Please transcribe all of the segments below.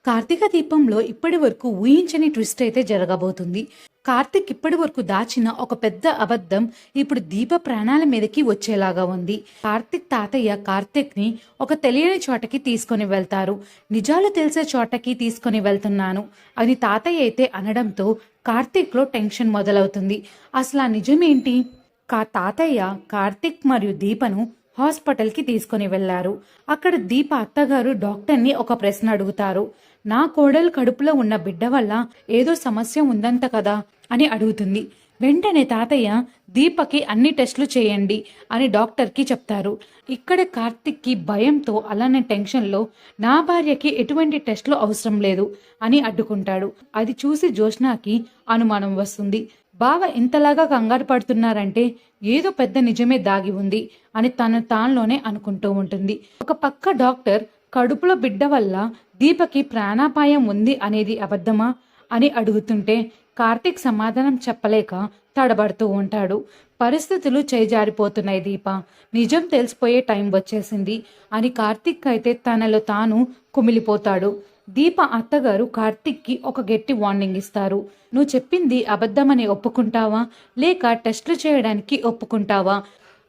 కార్తీక దీపంలో ఇప్పటి వరకు ఊహించని ట్విస్ట్ అయితే జరగబోతుంది. కార్తీక్ ఇప్పటి వరకు దాచిన ఒక పెద్ద అబద్ధం ఇప్పుడు దీప ప్రాణాల మీదకి వచ్చేలాగా ఉంది. కార్తీక్ తాతయ్య కార్తీక్ ని ఒక తెలియని చోటకి తీసుకొని వెళ్తారు. నిజాలు తెలిసే చోటకి తీసుకొని వెళ్తున్నాను అని తాతయ్య అయితే అనడంతో కార్తీక్ లో టెన్షన్ మొదలవుతుంది. అసలు ఆ నిజమేంటి? తాతయ్య కార్తీక్ మరియు దీపను హాస్పిటల్కి తీసుకుని వెళ్లారు. అక్కడ దీప అత్తగారు డాక్టర్ని ఒక ప్రశ్న అడుగుతారు. నా కోడలు కడుపులో ఉన్న బిడ్డ వల్ల ఏదో సమస్య ఉందంట కదా అని అడుగుతుంది. వెంటనే తాతయ్య దీపకి అన్ని టెస్టులు చేయండి అని డాక్టర్కి చెప్తారు. ఇక్కడ కార్తిక్కి భయంతో అలానే టెన్షన్లో నా భార్యకి ఎటువంటి టెస్టులు అవసరం లేదు అని అడ్డుకుంటాడు. అది చూసి జోష్నాకి అనుమానం వస్తుంది. బావ ఇంతలాగా కంగారు పడుతున్నారంటే ఏదో పెద్ద నిజమే దాగి ఉంది అని తానులోనే అనుకుంటూ ఉంటుంది. ఒక పక్క డాక్టర్ కడుపులో బిడ్డ వల్ల దీపకి ప్రాణాపాయం ఉంది అనేది అబద్ధమా అని అడుగుతుంటే కార్తీక్ సమాధానం చెప్పలేక తడబడుతూ ఉంటాడు. పరిస్థితులు చేజారిపోతున్నాయి. దీప నిజం తెలిసిపోయే టైం వచ్చేసింది అని కార్తీక్ అయితే తనలో తాను కుమిలిపోతాడు. దీప అత్తగారు కార్తీక్కి ఒక గట్టి వార్నింగ్ ఇస్తారు. నువ్వు చెప్పింది అబద్ధమని ఒప్పుకుంటావా లేక టెస్టులు చేయడానికి ఒప్పుకుంటావా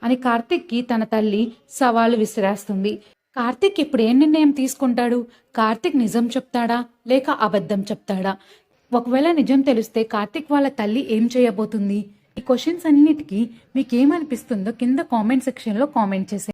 అని కార్తీక్కి తన తల్లి సవాలు విసిరేస్తుంది. కార్తీక్ ఇప్పుడు ఏం నిర్ణయం తీసుకుంటాడు? కార్తీక్ నిజం చెప్తాడా లేక అబద్ధం చెప్తాడా? ఒకవేళ నిజం తెలిస్తే కార్తీక్ వాళ్ళ తల్లి ఏం చేయబోతుంది? ఈ క్వశ్చన్స్ అన్నిటికీ మీకేమనిపిస్తుందో కింద కామెంట్ సెక్షన్లో కామెంట్ చేసేయండి.